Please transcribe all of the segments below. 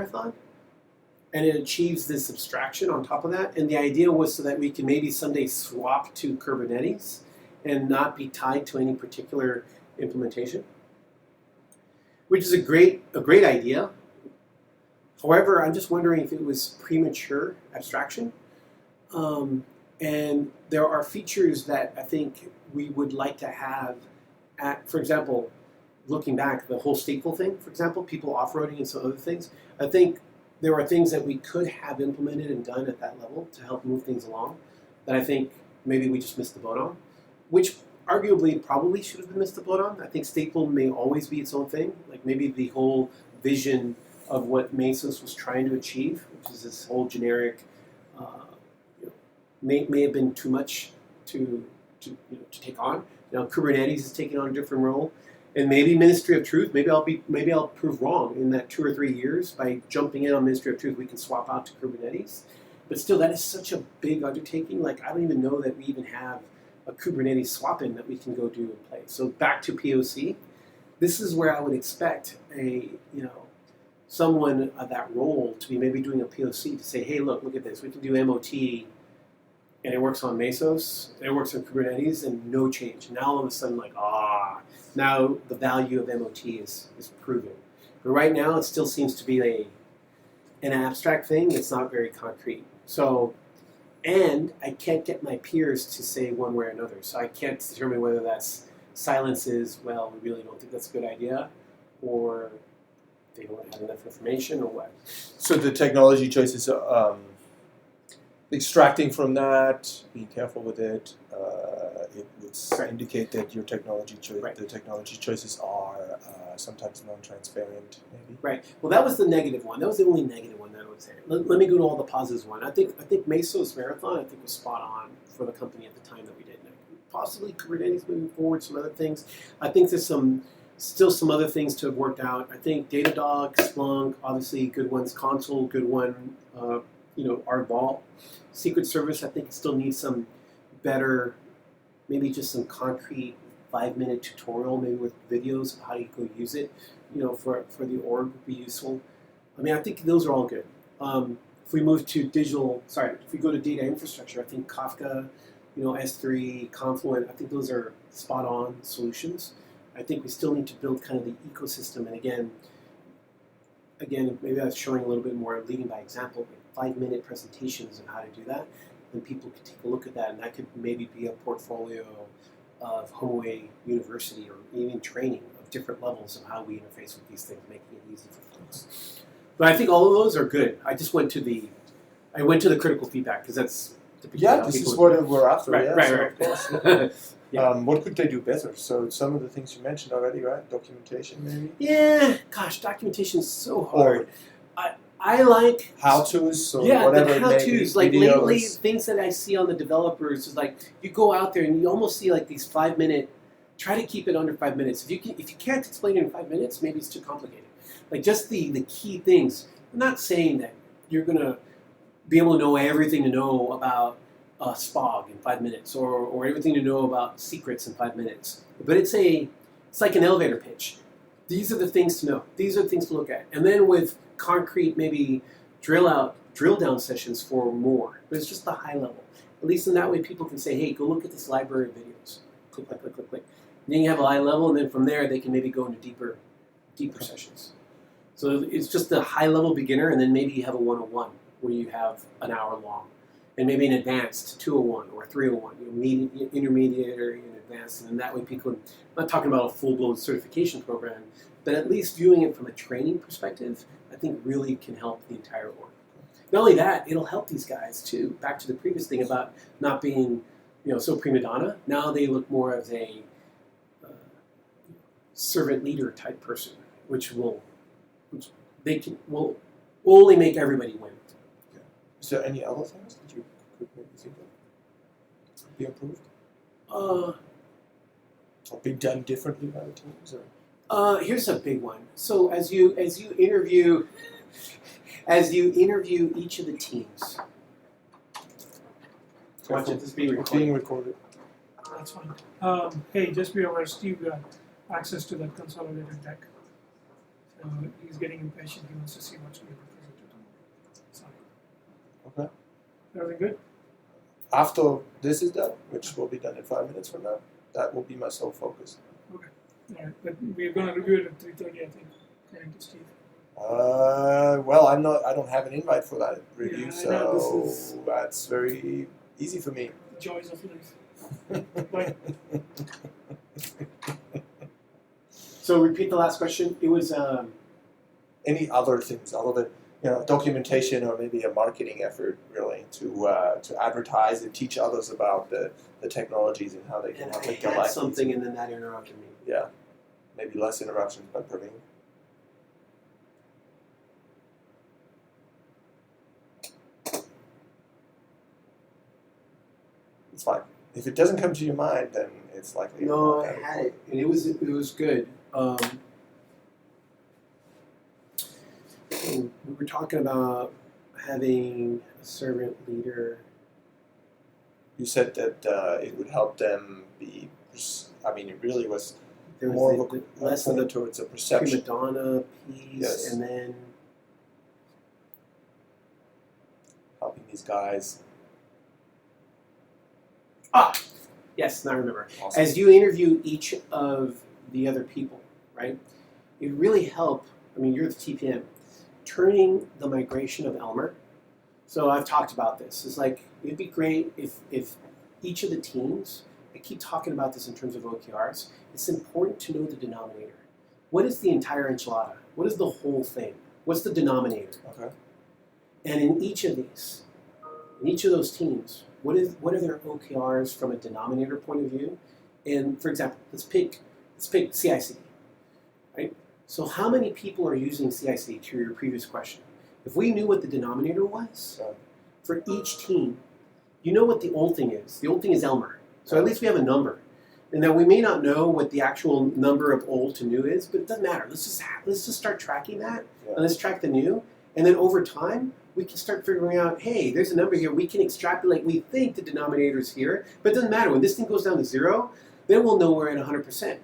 marathon, and it achieves this abstraction on top of that. And the idea was so that we can maybe someday swap to Kubernetes and not be tied to any particular implementation, which is a great idea. However, I'm just wondering if it was premature abstraction. And there are features that I think we would like to have for example, looking back, the whole stateful thing, for example, people off-roading and some other things, I think there are things that we could have implemented and done at that level to help move things along that I think maybe we just missed the boat on, which arguably probably should have been missed the boat on. I think stateful may always be its own thing, like maybe the whole vision of what Mesos was trying to achieve, which is this whole generic, may have been too much to take on. Now Kubernetes is taking on a different role, and maybe Ministry of Truth. Maybe I'll prove wrong in that 2 or 3 years by jumping in on Ministry of Truth. We can swap out to Kubernetes, but still, that is such a big undertaking. Like I don't even know that we even have a Kubernetes swap-in that we can go do and play. So back to POC. This is where I would expect someone of that role to be maybe doing a POC to say, hey, look at this. We can do MOT, and it works on Mesos, and it works on Kubernetes, and no change. Now all of a sudden, now the value of MOT is proven. But right now, it still seems to be an abstract thing that's not very concrete. So, and I can't get my peers to say one way or another. So I can't determine whether that's silence is, well, we really don't think that's a good idea, or they don't have enough information, or what. So the technology choices, extracting from that, being careful with it, it would indicate that your technology the technology choices are sometimes non-transparent, maybe. Right. Well, that was the negative one. That was the only negative one that I would say. Let me go to all the positives one. I think Mesos Marathon, was spot on for the company at the time that we did it. Possibly Kubernetes moving forward, some other things. I think there's still some other things to have worked out. I think Datadog, Splunk, obviously good ones. Consul, good one. Our Vault. Secret Service, I think it still needs some better, maybe just some concrete 5-minute tutorial, maybe with videos of how you go use it, for the org would be useful. I mean, I think those are all good. If we move to if we go to data infrastructure, I think Kafka, S3, Confluent, I think those are spot-on solutions. I think we still need to build kind of the ecosystem, and again, maybe I was showing a little bit more leading by example, 5-minute presentations on how to do that, and people could take a look at that, and that could maybe be a portfolio of HomeAway University, or even training of different levels of how we interface with these things, making it easy for folks. But I think all of those are good. I just went to the critical feedback, because that's typically this is what we're after. Right. Of course. Yeah. What could they do better? So some of the things you mentioned already, right? Documentation, maybe? Yeah, gosh, documentation is so hard. I like how-tos or whatever. The how-tos. Like lately, things that I see on the developers is like you go out there and you almost see like these 5-minute. Try to keep it under 5 minutes. If you can't explain it in 5 minutes, maybe it's too complicated. Like just the key things. I'm not saying that you're gonna be able to know everything to know about SPOG in 5 minutes, or everything to know about secrets in 5 minutes. But it's like an elevator pitch. These are the things to know. These are the things to look at. And then with concrete, maybe drill down sessions for more. But it's just the high level. At least in that way, people can say, hey, go look at this library of videos. Click, click, click, click, click. And then you have a high level, and then from there, they can maybe go into deeper sessions. So it's just a high level beginner, and then maybe you have a 101 where you have an hour long. And maybe an advanced 201 or 301, intermediate and advanced. And that way people, I'm not talking about a full-blown certification program, but at least viewing it from a training perspective, I think really can help the entire org. Not only that, it'll help these guys too. Back to the previous thing about not being, so prima donna. Now they look more as a servant leader type person, which will only make everybody win. Okay. Is there any other things that you could maybe think of be improved? Or be done differently by the teams? Or? Here's a big one. So as you interview each of the teams. Watch it. This is being recorded. That's fine. Hey, just be aware, Steve got access to that consolidated deck. So he's getting impatient. He wants to see what's being recorded. Everything good? After this is done, which will be done in 5 minutes from now, that will be my sole focus. Okay. All right. But we're going to review it at 3:30, I think, according to Steve. Well, I don't have an invite for that review, Yeah, I know, so this is- that's very easy for me. The joys of life. Bye. So repeat the last question. It was Any other things other than documentation or maybe a marketing effort, really, to advertise and teach others about the technologies and how they can and help I make their had life something, easier. and then that interrupted me. Yeah, maybe less interruptions, but Praveen. It's fine. If it doesn't come to your mind, then it's likely. No, I had it, and it was good. We were talking about having a servant leader. You said that it would help them be. I mean, it really was There more was of a less of the point towards a prima perception. donna piece, Yes. and then Helping these guys. yes, now I remember. Awesome. As you interview each of the other people, right? It really help. I mean, you're the TPM, turning the migration of Elmer. So I've talked about this. It's like it'd be great if each of the teams. I keep talking about this in terms of OKRs. It's important to know the denominator. What is the entire enchilada? What is the whole thing? What's the denominator? Okay. And in each of these, in each of those teams, what are their OKRs from a denominator point of view? And for example, let's pick CICD, right? So how many people are using CICD to your previous question? If we knew what the denominator was for each team, you know what the old thing is. The old thing is Elmer. So at least we have a number. And now we may not know what the actual number of old to new is, but it doesn't matter. Let's just start tracking that, Yeah. and let's track the new, and then over time we can start figuring out, hey, there's a number here. We can extrapolate. We think the denominator is here, but it doesn't matter. When this thing goes down to 0, then we'll know we're at 100%.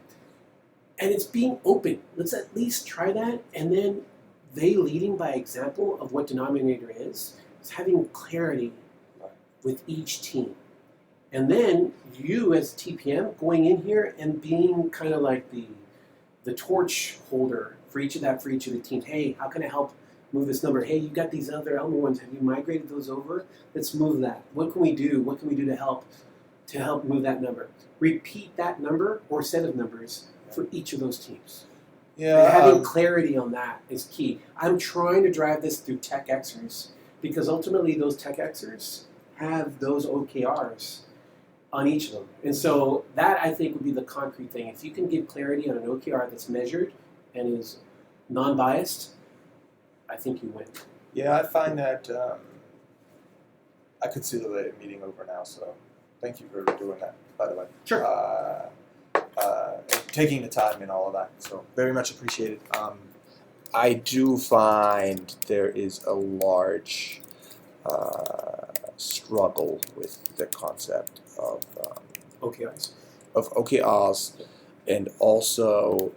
And it's being open. Let's at least try that, and then they leading by example of what denominator is having clarity with each team. And then you as TPM going in here and being kind of like the torch holder for each of the teams. Hey, how can I help move this number? Hey, you got these other Elmer ones. Have you migrated those over? Let's move that. What can we do? What can we do to help move that number? Repeat that number or set of numbers for each of those teams. Yeah. And having clarity on that is key. I'm trying to drive this through tech Xers because ultimately those tech Xers have those OKRs on each of them. And so that, I think, would be the concrete thing. If you can give clarity on an OKR that's measured and is non-biased, I think you win. Yeah, I find that I consider the meeting over now, so thank you for doing that, by the way. Sure. Taking the time and all of that, so very much appreciated. I do find there is a large struggle with the concept of OKRs. OKRs, and also